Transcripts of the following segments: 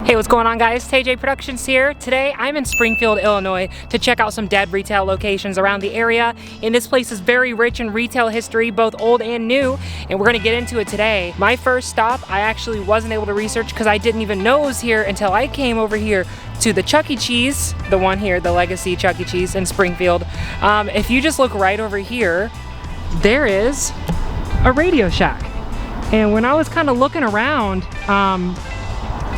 Hey, what's going on, guys? TayJay Productions here. Today I'm in Springfield, Illinois to check out some dead retail locations around the area. And this place is very rich in retail history, both old and new, and we're gonna get into it today. My first stop, I actually wasn't able to research because I didn't even know it was here until I came over here to the Chuck E. Cheese, the one here, the Legacy Chuck E. Cheese in Springfield. If you just look right over here, there is a RadioShack. And when I was kind of looking around,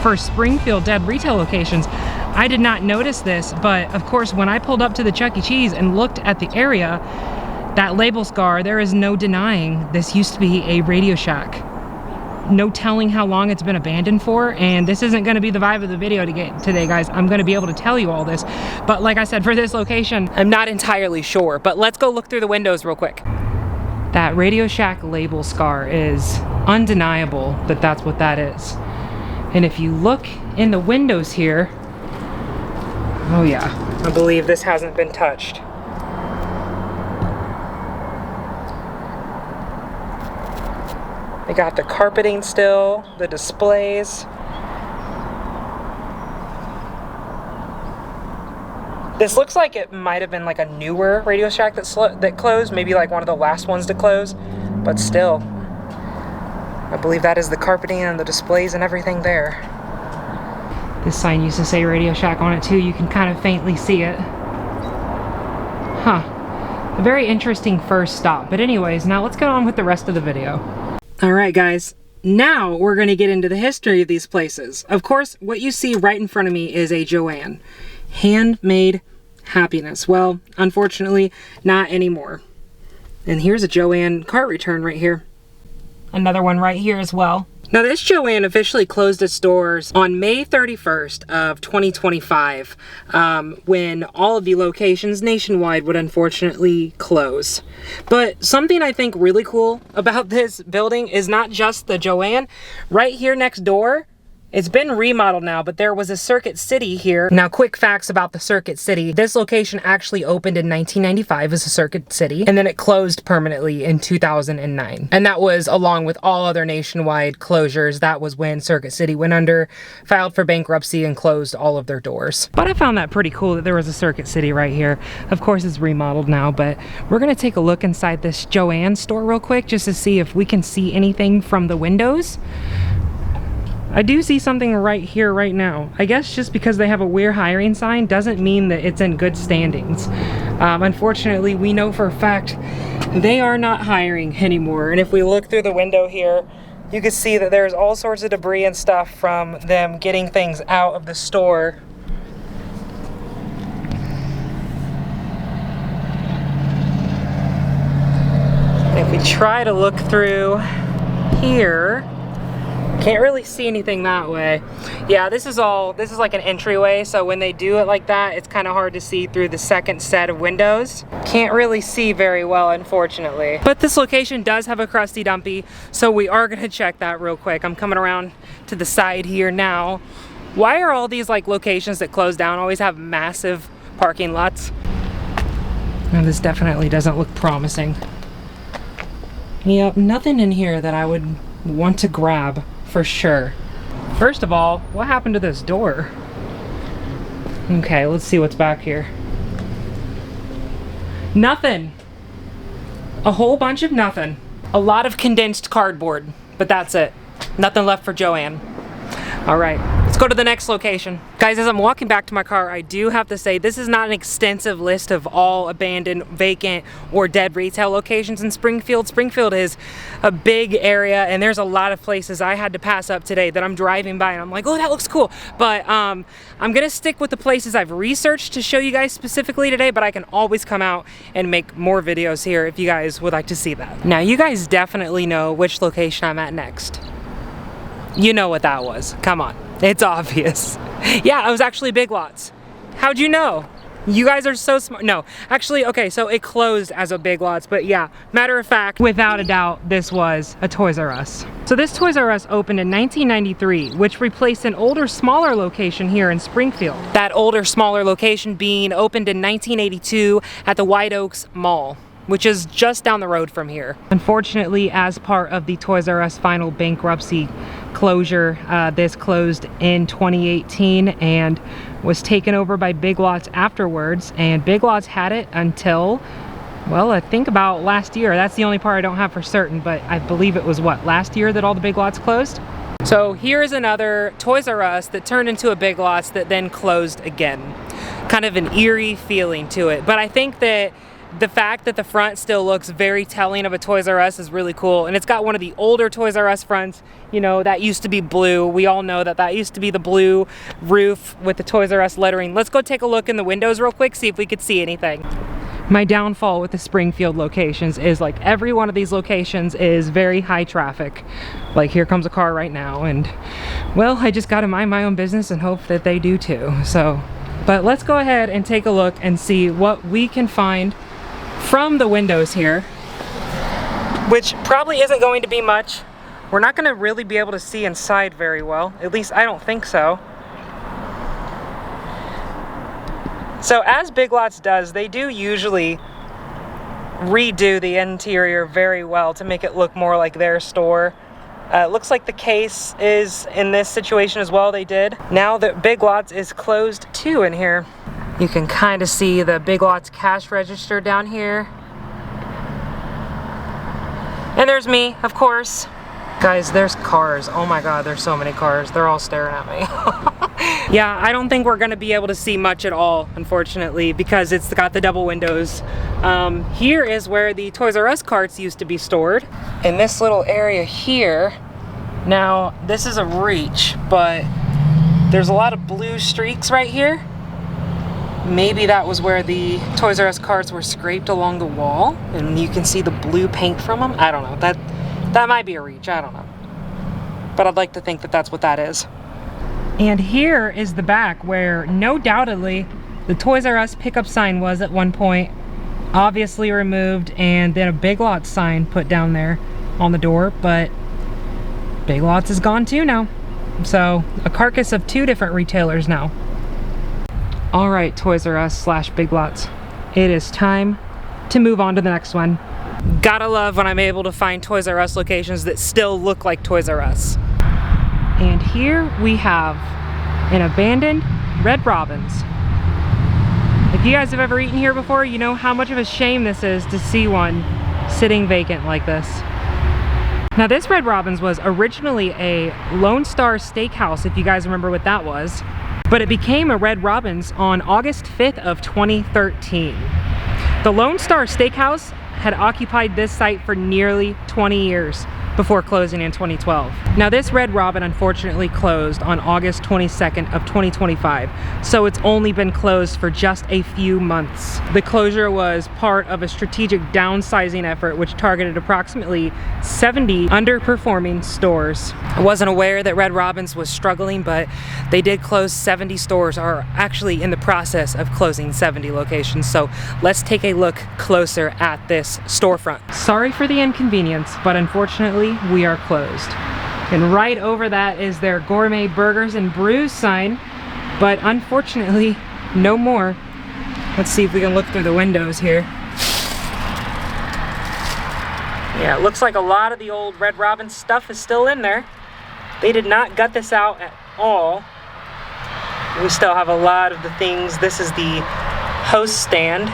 for Springfield dead retail locations, I did not notice this, but of course when I pulled up to the Chuck E. Cheese and looked at the area, that label scar, there is no denying this used to be a RadioShack. No telling how long it's been abandoned for, and this isn't going to be the vibe of the video today, guys. I'm going to be able to tell you all this, but like I said, for this location, I'm not entirely sure, but let's go look through the windows real quick. That RadioShack label scar is undeniable that that's what that is. And if you look in the windows here, oh yeah, I believe this hasn't been touched. They got the carpeting still, the displays. This looks like it might have been like a newer RadioShack that closed, maybe like one of the last ones to close, but still. I believe that is the carpeting and the displays and everything there. This sign used to say RadioShack on it too. You can kind of faintly see it. Huh. A very interesting first stop. But anyways, now let's get on with the rest of the video. Alright guys, now we're going to get into the history of these places. Of course, what you see right in front of me is a Joann. Handmade happiness. Well, unfortunately, not anymore. And here's a Joann cart return right here. Another one right here as well. Now this Joann officially closed its doors on May 31st of 2025 when all of the locations nationwide would unfortunately close. But something I think really cool about this building is not just the Joann. Right here next door, it's been remodeled now, but there was a Circuit City here. Now, quick facts about the Circuit City. This location actually opened in 1995 as a Circuit City, and then it closed permanently in 2009. And that was along with all other nationwide closures. That was when Circuit City went under, filed for bankruptcy, and closed all of their doors. But I found that pretty cool that there was a Circuit City right here. Of course, it's remodeled now, but we're gonna take a look inside this Joann store real quick just to see if we can see anything from the windows. I do see something right here right now. I guess just because they have a "we're hiring" sign doesn't mean that it's in good standings. Unfortunately, we know for a fact they are not hiring anymore. And if we look through the window here, you can see that there's all sorts of debris and stuff from them getting things out of the store. And if we try to look through here, can't really see anything that way. Yeah, this is like an entryway, so when they do it like that, it's kind of hard to see through the second set of windows. Can't really see very well, unfortunately. But this location does have a crusty dumpy, so we are gonna check that real quick. I'm coming around to the side here now. Why are all these like locations that close down always have massive parking lots? Now this definitely doesn't look promising. Yep, nothing in here that I would want to grab. For sure. First of all, what happened to this door? Okay, let's see what's back here. Nothing. A whole bunch of nothing. A lot of condensed cardboard, but that's it. Nothing left for Joann. All right, let's go to the next location. Guys, as I'm walking back to my car, I do have to say this is not an extensive list of all abandoned, vacant, or dead retail locations in Springfield. Springfield is a big area, and there's a lot of places I had to pass up today that I'm driving by, and I'm like, oh, that looks cool. But I'm gonna stick with the places I've researched to show you guys specifically today, but I can always come out and make more videos here if you guys would like to see that. Now, you guys definitely know which location I'm at next. You know what that was. Come on. It's obvious. Yeah, it was actually Big Lots. How'd you know? You guys are so smart. No, actually, okay, so it closed as a Big Lots, but yeah, matter of fact, without a doubt, this was a Toys R Us. So this Toys R Us opened in 1993, which replaced an older, smaller location here in Springfield. That older, smaller location being opened in 1982 at the White Oaks Mall, which is just down the road from here. Unfortunately, as part of the Toys R Us final bankruptcy closure. This closed in 2018 and was taken over by Big Lots afterwards, and Big Lots had it until, well, I think about last year. That's the only part I don't have for certain, but I believe it was what, last year that all the Big Lots closed? So here's another Toys R Us that turned into a Big Lots that then closed again. Kind of an eerie feeling to it, but I think that the fact that the front still looks very telling of a Toys R Us is really cool, and it's got one of the older Toys R Us fronts. You know, that used to be blue. We all know that that used to be the blue roof with the Toys R Us lettering. Let's go take a look in the windows real quick, see if we could see anything. My downfall with the Springfield locations is like every one of these locations is very high traffic. Like here comes a car right now, and well, I just gotta mind my own business and hope that they do too. So, but let's go ahead and take a look and see what we can find from the windows here, which probably isn't going to be much. We're not going to really be able to see inside very well. At least I don't think so. So as Big Lots does, they do usually redo the interior very well to make it look more like their store. It looks like the case is in this situation as well. They did. Now that Big Lots is closed too in here, you can kind of see the Big Lots cash register down here. And there's me, of course. Guys, there's cars. Oh my God, there's so many cars. They're all staring at me. Yeah, I don't think we're gonna be able to see much at all, unfortunately, because it's got the double windows. Here is where the Toys R Us carts used to be stored. In this little area here, now this is a reach, but there's a lot of blue streaks right here. Maybe that was where the Toys R Us carts were scraped along the wall, and you can see the blue paint from them. I don't know. That might be a reach. I don't know. But I'd like to think that that's what that is. And here is the back where, no doubtedly, the Toys R Us pickup sign was at one point. Obviously removed, and then a Big Lots sign put down there on the door, but Big Lots is gone too now. So, a carcass of two different retailers now. Alright, Toys R Us / Big Lots. It is time to move on to the next one. Gotta love when I'm able to find Toys R Us locations that still look like Toys R Us. And here we have an abandoned Red Robin's. If you guys have ever eaten here before, you know how much of a shame this is to see one sitting vacant like this. Now this Red Robin's was originally a Lone Star Steakhouse, if you guys remember what that was. But it became a Red Robin's on August 5th of 2013. The Lone Star Steakhouse had occupied this site for nearly 20 years before closing in 2012. Now this Red Robin unfortunately closed on August 22nd of 2025, so it's only been closed for just a few months. The closure was part of a strategic downsizing effort which targeted approximately 70 underperforming stores. I wasn't aware that Red Robin's was struggling, but they did close 70 stores, or actually in the process of closing 70 locations. So let's take a look closer at this storefront. Sorry for the inconvenience, but unfortunately we are closed. And right over that is their Gourmet Burgers and Brews sign, but unfortunately no more. Let's see if we can look through the windows here. Yeah, it looks like a lot of the old Red Robin stuff is still in there. They did not gut this out at all. We still have a lot of the things. This is the host stand.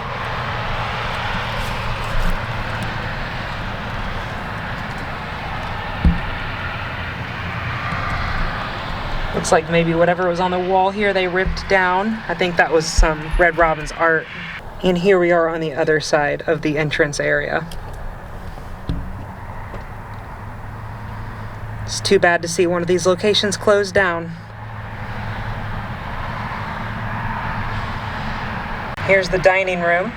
Looks like maybe whatever was on the wall here they ripped down. I think that was some Red Robin's art. And here we are on the other side of the entrance area. It's too bad to see one of these locations closed down. Here's the dining room.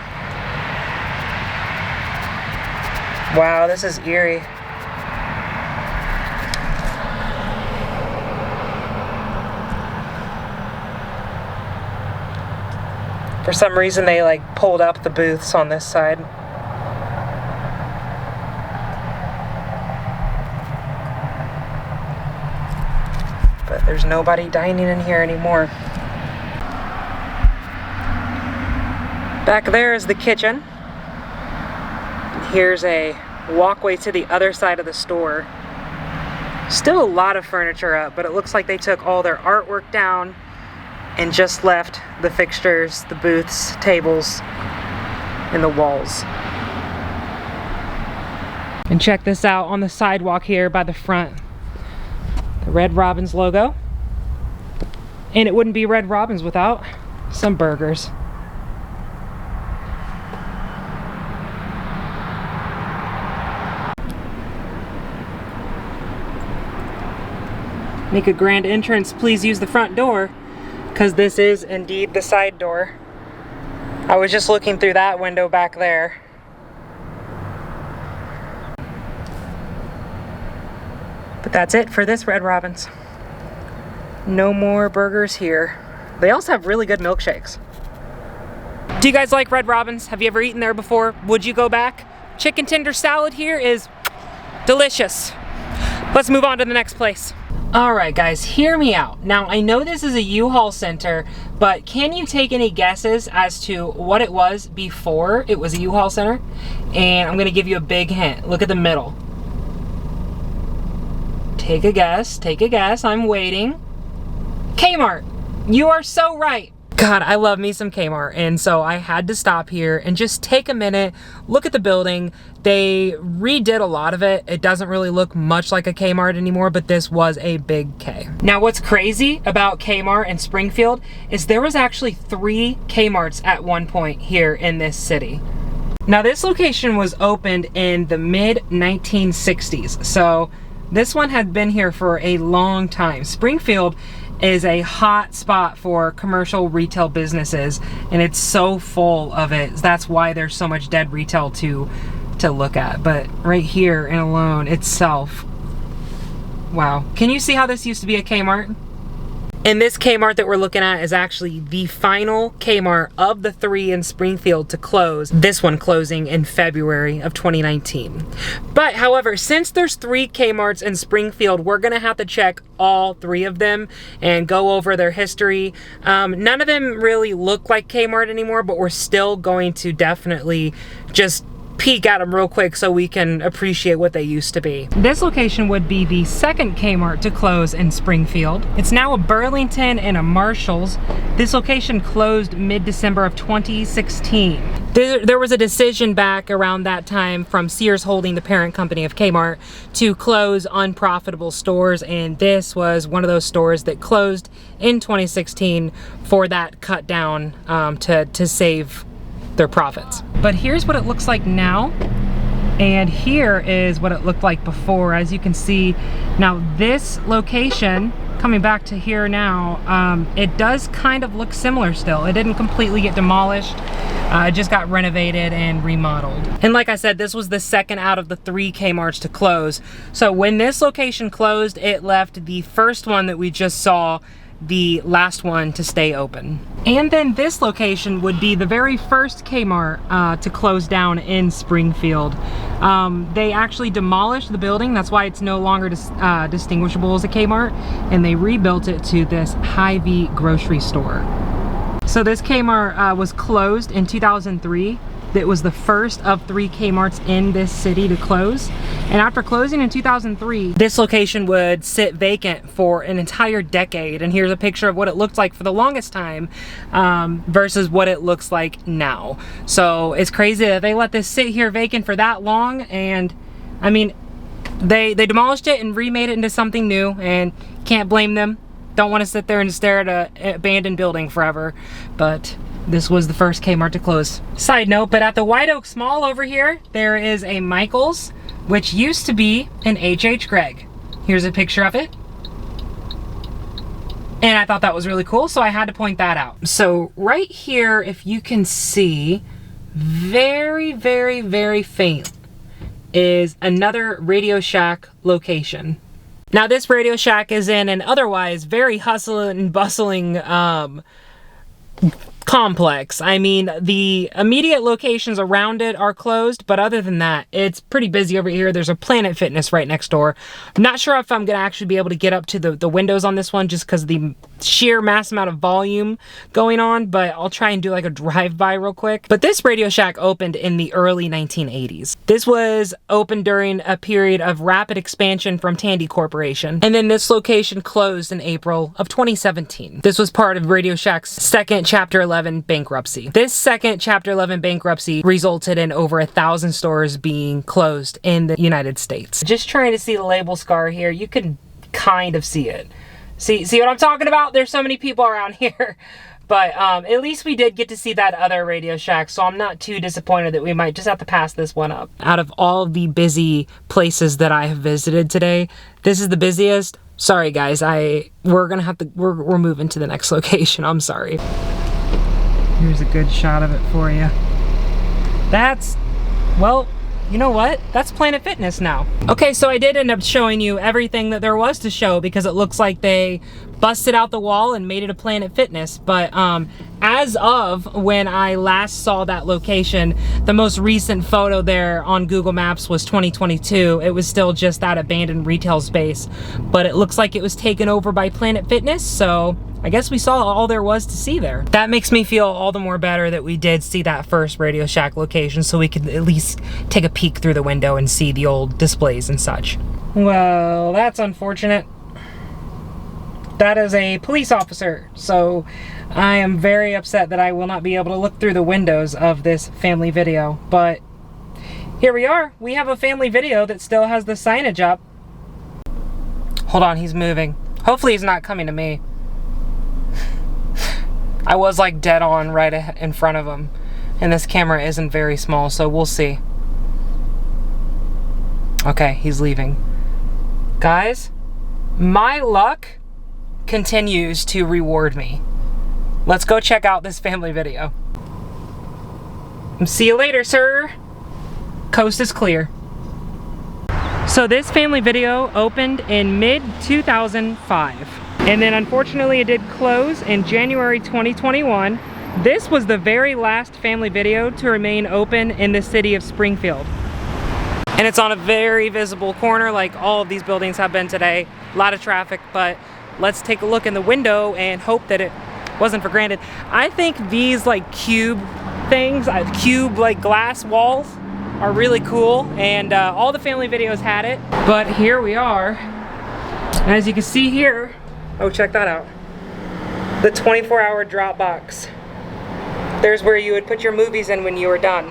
Wow, this is eerie. For some reason they like pulled up the booths on this side. But there's nobody dining in here anymore. Back there is the kitchen. Here's a walkway to the other side of the store. Still a lot of furniture up, but it looks like they took all their artwork down and just left the fixtures, the booths, tables, and the walls. And check this out on the sidewalk here by the front. The Red Robin's logo. And it wouldn't be Red Robin's without some burgers. Make a grand entrance, please use the front door, because this is indeed the side door. I was just looking through that window back there. But that's it for this Red Robin's. No more burgers here. They also have really good milkshakes. Do you guys like Red Robin's? Have you ever eaten there before? Would you go back? Chicken tender salad here is delicious. Let's move on to the next place. Alright guys, hear me out. Now I know this is a U-Haul center, but can you take any guesses as to what it was before it was a U-Haul center? And I'm gonna give you a big hint. Look at the middle. Take a guess, I'm waiting. Kmart! You are so right! God, I love me some Kmart, and so I had to stop here and just take a minute, look at the building. They redid a lot of it. It doesn't really look much like a Kmart anymore, but this was a big K. Now, what's crazy about Kmart in Springfield is there was actually 3 Kmarts at one point here in this city. Now, this location was opened in the mid-1960s, so this one had been here for a long time. Springfield is a hot spot for commercial retail businesses, and it's so full of it. That's why there's so much dead retail to look at. But right here and alone itself, wow. Can you see how this used to be a Kmart? And this Kmart that we're looking at is actually the final Kmart of the 3 in Springfield to close. This one closing in February of 2019. But however, since there's 3 Kmarts in Springfield, we're gonna have to check all 3 of them and go over their history. None of them really look like Kmart anymore, but we're still going to definitely just peek at them real quick so we can appreciate what they used to be. This location would be the 2nd Kmart to close in Springfield. It's now a Burlington and a Marshall's. This location closed mid-December of 2016. There was a decision back around that time from Sears Holding, the parent company of Kmart, to close unprofitable stores, and this was one of those stores that closed in 2016 for that cut down to save their profits. But here's what it looks like now, and here is what it looked like before. As you can see, now this location, coming back to here now, it does kind of look similar still. It didn't completely get demolished. It just got renovated and remodeled. And like I said, this was the 2nd out of the 3 Kmarts to close. So when this location closed, it left the first one that we just saw the last one to stay open. And then this location would be the very first Kmart to close down in Springfield. They actually demolished the building, that's why it's no longer distinguishable as a Kmart, and they rebuilt it to this Hy-Vee grocery store. So this Kmart was closed in 2003. It was the first of 3 Kmarts in this city to close. And after closing in 2003, this location would sit vacant for an entire decade. And here's a picture of what it looked like for the longest time versus what it looks like now. So it's crazy that they let this sit here vacant for that long. And I mean, they demolished it and remade it into something new, and can't blame them. Don't want to sit there and stare at an abandoned building forever, but this was the first Kmart to close. Side note, but at the White Oaks Mall over here, there is a Michael's, which used to be an H.H. Gregg. Here's a picture of it. And I thought that was really cool, so I had to point that out. So right here, if you can see, very, very, very faint, is another RadioShack location. Now this RadioShack is in an otherwise very hustling and bustling complex. I mean, the immediate locations around it are closed, but other than that, it's pretty busy over here. There's a Planet Fitness right next door. I'm not sure if I'm gonna actually be able to get up to the windows on this one just because of the sheer mass amount of volume going on, but I'll try and do like a drive-by real quick. But this Radio Shack opened in the early 1980s. This was opened during a period of rapid expansion from Tandy Corporation, and then this location closed in April of 2017. This was part of Radio Shack's second Chapter 11 bankruptcy. This second Chapter 11 bankruptcy resulted in over 1,000 stores being closed in the United States. Just trying to see the label scar here. You can kind of see it. See what I'm talking about? There's so many people around here. But at least we did get to see that other Radio Shack, so I'm not too disappointed that we might just have to pass this one up. Out of all the busy places that I have visited today, this is the busiest. Sorry guys, we're moving to the next location. I'm sorry. Here's a good shot of it for you. That's, well, you know what? That's Planet Fitness now. Okay, so I did end up showing you everything that there was to show because it looks like they busted out the wall and made it a Planet Fitness. But as of when I last saw that location, the most recent photo there on Google Maps was 2022. It was still just that abandoned retail space, but it looks like it was taken over by Planet Fitness, so I guess we saw all there was to see there. That makes me feel all the more better that we did see that first Radio Shack location, so we could at least take a peek through the window and see the old displays and such. Well, that's unfortunate. That is a police officer, so I am very upset that I will not be able to look through the windows of this family video, but here we are. We have a family video that still has the signage up. Hold on, he's moving. Hopefully he's not coming to me. I was like dead on right in front of him, and this camera isn't very small, so we'll see. Okay, he's leaving. Guys, my luck continues to reward me. Let's go check out this family video. See you later, sir. Coast is clear. So this family video opened in mid-2005. And then unfortunately it did close in January 2021. This was the very last family video to remain open in the city of Springfield. And it's on a very visible corner like all of these buildings have been today. A lot of traffic, but let's take a look in the window and hope that it wasn't for granted. I think these like cube things, cube like glass walls are really cool, and all the family videos had it. But here we are. As you can see here, oh, check that out. The 24-hour drop box. There's where you would put your movies in when you were done.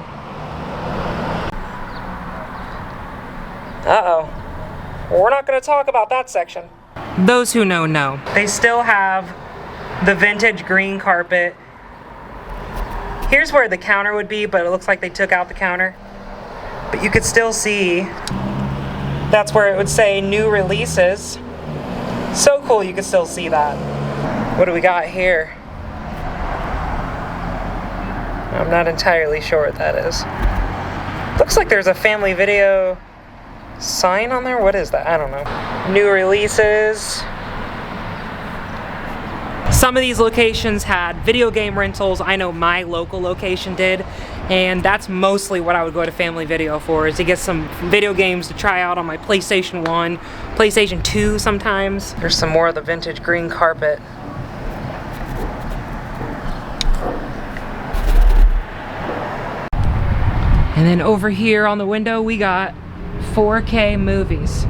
Uh-oh. We're not gonna talk about that section. Those who know, know. They still have the vintage green carpet. Here's where the counter would be, but it looks like they took out the counter. But you could still see, that's where it would say new releases. So cool, you can still see that. What do we got here? I'm not entirely sure what that is. Looks like there's a family video sign on there. What is that? I don't know. New releases. Some of these locations had video game rentals. I know my local location did, and that's mostly what I would go to family video for, is to get some video games to try out on my PlayStation 1, PlayStation 2 sometimes. There's some more of the vintage green carpet. And then over here on the window we got 4K movies.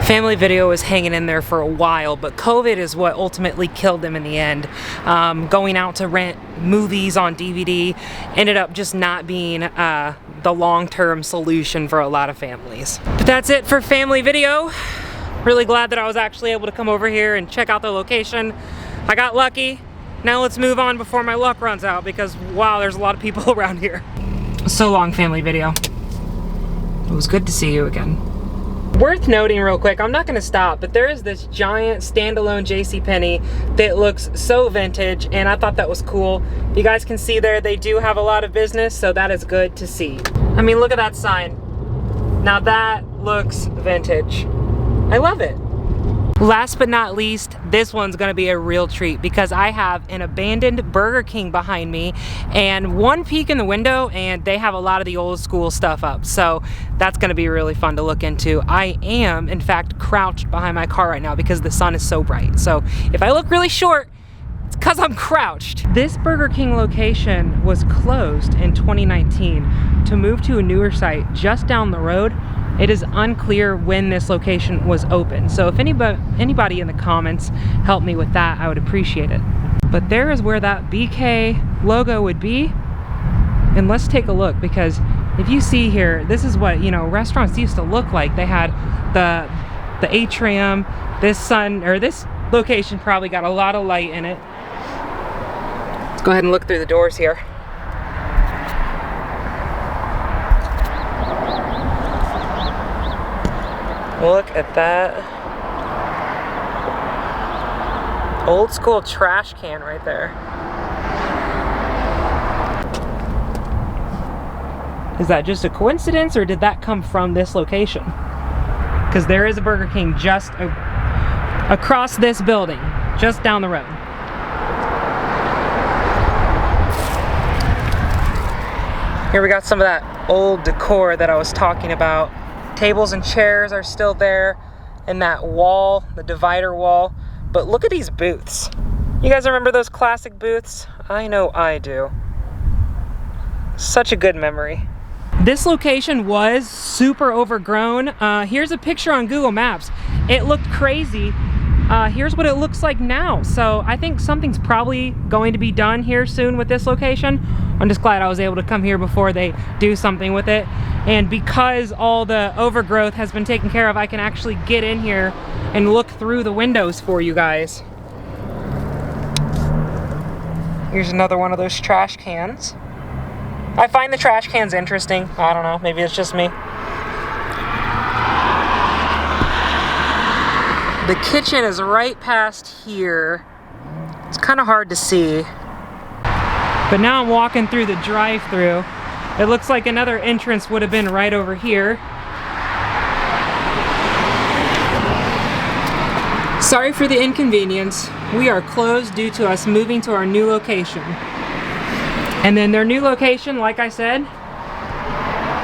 Family video was hanging in there for a while, but COVID is what ultimately killed them in the end. Going out to rent movies on DVD ended up just not being the long-term solution for a lot of families. But that's it for family video. Really glad that I was actually able to come over here and check out the location. I got lucky. Now let's move on before my luck runs out, because wow, there's a lot of people around here. So long, family video. It was good to see you again. Worth noting real quick, I'm not gonna stop, but there is this giant standalone JCPenney that looks so vintage, and I thought that was cool. You guys can see there, they do have a lot of business, so that is good to see. I mean, look at that sign. Now that looks vintage. I love it. Last but not least, this one's gonna be a real treat because I have an abandoned Burger King behind me and one peek in the window and they have a lot of the old school stuff up. So that's gonna be really fun to look into. I am, in fact, crouched behind my car right now because the sun is so bright. So if I look really short, it's because I'm crouched. This Burger King location was closed in 2019 to move to a newer site just down the road. It is unclear when this location was open. So if anybody in the comments help me with that, I would appreciate it. But there is where that BK logo would be. And let's take a look, because if you see here, this is what, you know, restaurants used to look like. They had the atrium. This location probably got a lot of light in it. Let's go ahead and look through the doors here. Look at that old school trash can right there. Is that just a coincidence, or did that come from this location? Because there is a Burger King just across this building, just down the road. Here we got some of that old decor that I was talking about. Tables and chairs are still there, and that wall, the divider wall. But look at these booths. You guys remember those classic booths? I know I do. Such a good memory. This location was super overgrown. Here's a picture on Google Maps. It looked crazy. Here's what it looks like now. So I think something's probably going to be done here soon with this location. I'm just glad I was able to come here before they do something with it. And because all the overgrowth has been taken care of, I can actually get in here and look through the windows for you guys. Here's another one of those trash cans. I find the trash cans interesting. I don't know, maybe it's just me. The kitchen is right past here. It's kind of hard to see. But now I'm walking through the drive-thru. It looks like another entrance would have been right over here. Sorry for the inconvenience. We are closed due to us moving to our new location. And then their new location, like I said,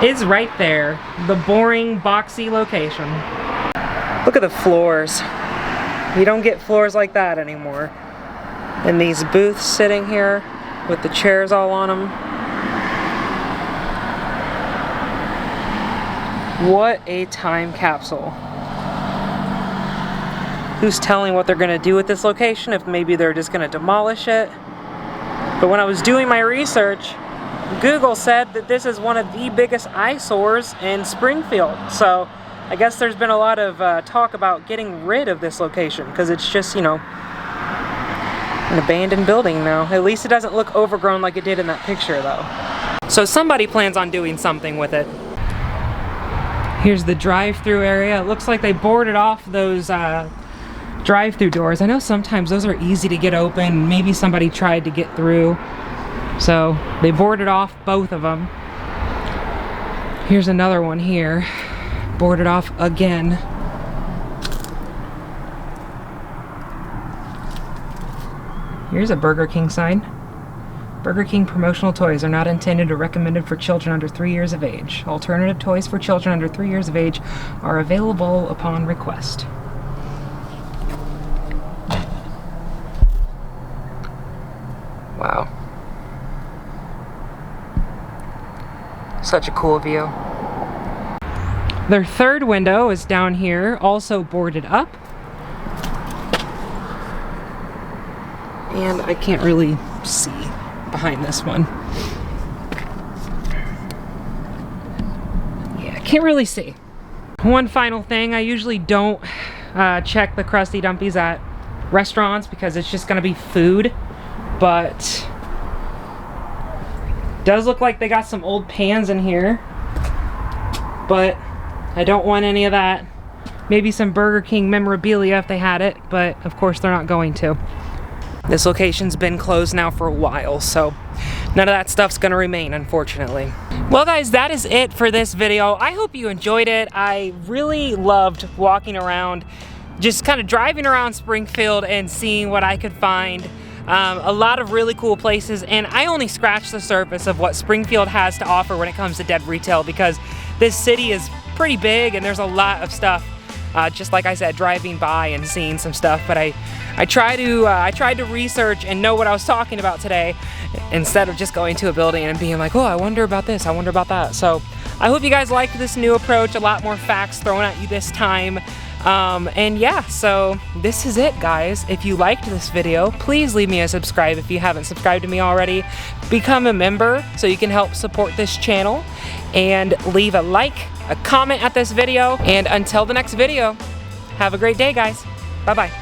is right there. The boring, boxy location. Look at the floors. You don't get floors like that anymore. And these booths sitting here with the chairs all on them. What a time capsule. Who's telling what they're gonna do with this location, if maybe they're just gonna demolish it? But when I was doing my research, Google said that this is one of the biggest eyesores in Springfield. So I guess there's been a lot of talk about getting rid of this location because it's just, you know, an abandoned building now. At least it doesn't look overgrown like it did in that picture though. So somebody plans on doing something with it. Here's the drive-through area. It looks like they boarded off those drive-through doors. I know sometimes those are easy to get open. Maybe somebody tried to get through. So they boarded off both of them. Here's another one here. Boarded off again. Here's a Burger King sign. Burger King promotional toys are not intended or recommended for children under 3 years of age. Alternative toys for children under 3 years of age are available upon request. Wow. Such a cool view. Their third window is down here, also boarded up. And I can't really see behind this one. Yeah, I can't really see. One final thing, I usually don't check the Crusty Dumpies at restaurants because it's just gonna be food, but does look like they got some old pans in here, but I don't want any of that. Maybe some Burger King memorabilia if they had it, but of course they're not going to. This location's been closed now for a while, so none of that stuff's gonna remain, unfortunately. Well guys, that is it for this video. I hope you enjoyed it. I really loved walking around just kind of driving around Springfield and seeing what I could find. A lot of really cool places, and I only scratched the surface of what Springfield has to offer when it comes to dead retail, because this city is pretty big and there's a lot of stuff. Just like I said, driving by and seeing some stuff, but I tried to research and know what I was talking about today, instead of just going to a building and being like, oh, I wonder about this, I wonder about that. So I hope you guys liked this new approach, a lot more facts thrown at you this time. And yeah, so this is it, guys. If you liked this video, please leave me a subscribe if you haven't subscribed to me already. Become a member so you can help support this channel, and leave a like, a comment at this video. And until the next video, have a great day, guys. Bye-bye.